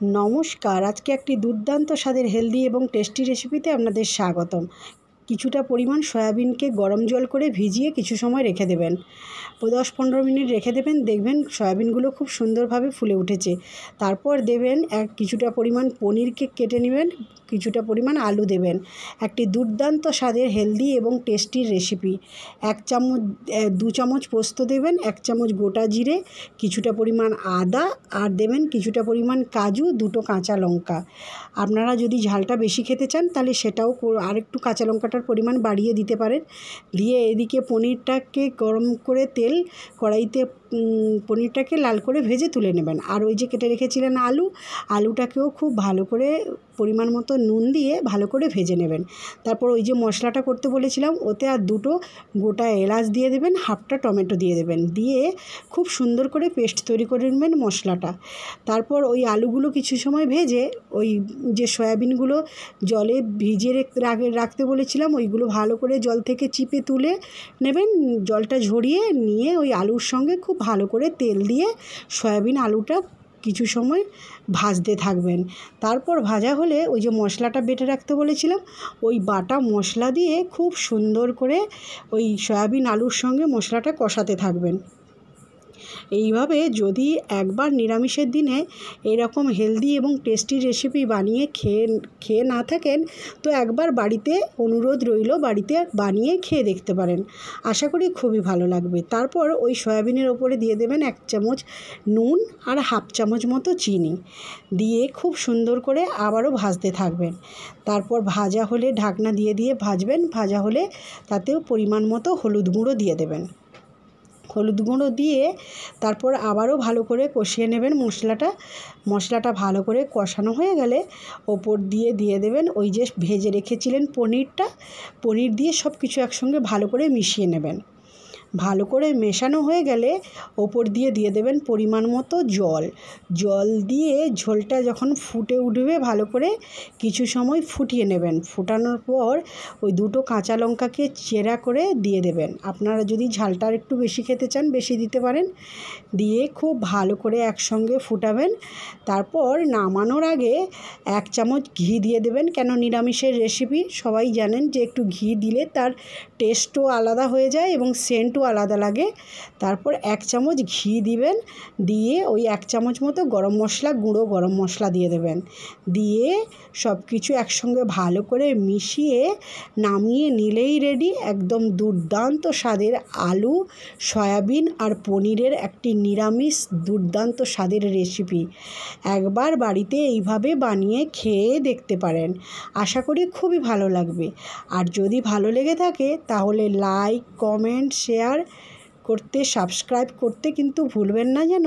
নমস্কার, আজকে একটি দুর্দান্ত স্বাদের হেলদি এবং টেস্টি রেসিপিতে আপনাদের স্বাগতম। কিছুটা পরিমাণ সয়াবিনকে গরম জল করে ভিজিয়ে কিছু সময় রেখে দেবেন। 10-15 মিনিট রেখে দেবেন, দেখবেন সয়াবিনগুলো খুব সুন্দরভাবে ফুলে উঠেছে। তারপর দেবেন কিছুটা পরিমাণ পনিরকে কেটে নেবেন, কিছুটা পরিমাণ আলু দেবেন। একটি দুর্দান্ত স্বাদের হেলদি এবং টেস্টি রেসিপি। 2 চামচ পোস্ত দেবেন, 1 চামচ গোটা জিরে, কিছুটা পরিমাণ আদা, আর দেবেন কিছুটা পরিমাণ কাজু, 2টো কাঁচা লঙ্কা। আপনারা যদি ঝালটা বেশি খেতে চান তাহলে সেটাও আরেকটু কাঁচা লঙ্কাটার পরিমাণ বাড়িয়ে দিতে পারেন। দিয়ে এদিকে পনিরটাকে গরম করে তেল কড়াইতে পনিরটাকে লাল করে ভেজে তুলে নেবেন। আর ওই যে কেটে রেখেছিলেন আলুটাকেও খুব ভালো করে পরিমাণ মতো নুন দিয়ে ভালো করে ভেজে নেবেন। তারপর ওই যে মশলাটা করতে বলেছিলাম ওতে আর 2টো গোটা এলাচ দিয়ে দেবেন, হাফটা টমেটো দিয়ে দেবেন, দিয়ে খুব সুন্দর করে পেস্ট তৈরি করে নেবেন মশলাটা। তারপর ওই আলুগুলো কিছু সময় ভেজে ওই যে সয়াবিনগুলো জলে ভিজিয়ে রাখতে বলেছিলাম ওইগুলো ভালো করে জল থেকে চিপে তুলে নেবেন, জলটা ঝরিয়ে নিয়ে ওই আলুর সঙ্গে খুব ভালো করে তেল দিয়ে সয়াবিন আলুটা কিছু সময় ভাজতে থাকবেন। তারপর ভাজা হলে ওই যে মশলাটা বেটে রাখতে বলেছিলাম ওই বাটা মশলা দিয়ে খুব সুন্দর করে ওই সয়াবিন আলুর সঙ্গে মশলাটা কষাতে থাকবেন। এইভাবে যদি একবার নিরামিষের দিনে এরকম হেলদি এবং টেস্টি রেসিপি বানিয়ে খেয়ে না থাকেন তো একবার বাড়িতে অনুরোধ রইল, বাড়িতে বানিয়ে খেয়ে দেখতে পারেন। আশা করি খুবই ভালো লাগবে। তারপর ওই সয়াবিনের ওপরে দিয়ে দেবেন 1 চামচ নুন আর হাফ চামচ মতো চিনি দিয়ে খুব সুন্দর করে আবারও ভাজতে থাকবেন। তারপর ভাজা হলে ঢাকনা দিয়ে ভাজবেন। ভাজা হলে তাতেও পরিমাণ মতো হলুদ গুঁড়ো দিয়ে দেবেন। হলুদ গুঁড়ো দিয়ে তারপর আবারও ভালো করে কষিয়ে নেবেন মশলাটা ভালো করে কষানো হয়ে গেলে ওপর দিয়ে দেবেন ওই যে ভেজে রেখেছিলেন পনির দিয়ে সব কিছু একসঙ্গে ভালো করে মিশিয়ে নেবেন। ভালো করে মেশানো হয়ে গেলে ওপর দিয়ে দেবেন পরিমাণ মতো জল দিয়ে ঝোলটা যখন ফুটে উঠবে ভালো করে কিছু সময় ফুটিয়ে নেবেন। ফোটানোর পর ওই 2টো কাঁচা লঙ্কাকে চেরা করে দিয়ে দেবেন। আপনারা যদি ঝালটা একটু বেশি খেতে চান বেশি দিতে পারেন। দিয়ে খুব ভালো করে একসঙ্গে ফুটাবেন। তারপর নামানোর আগে 1 চামচ ঘি দিয়ে দেবেন, কেন নিরামিষের রেসিপি সবাই জানেন যে একটু ঘি দিলে তার টেস্টও আলাদা হয়ে যায় এবং সেন্টও আলাদা লাগে। তারপর 1 চামচ ঘি দিবেন, দিয়ে ওই 1 চামচ মতো গুঁড়ো গরম মশলা দিয়ে দেবেন। দিয়ে সব কিছু একসঙ্গে ভালো করে মিশিয়ে নামিয়ে নিলেই রেডি একদম দুর্দান্ত স্বাদের আলু, সয়াবিন আর পনিরের একটি নিরামিষ দুর্দান্ত স্বাদের রেসিপি। একবার বাড়িতে এইভাবে বানিয়ে খেয়ে দেখতে পারেন, আশা করি খুবই ভালো লাগবে। আর যদি ভালো লেগে থাকে তাহলে লাইক, কমেন্ট, শেয়ার করতে, সাবস্ক্রাইব করতে কিন্তু ভুলবেন না যেন।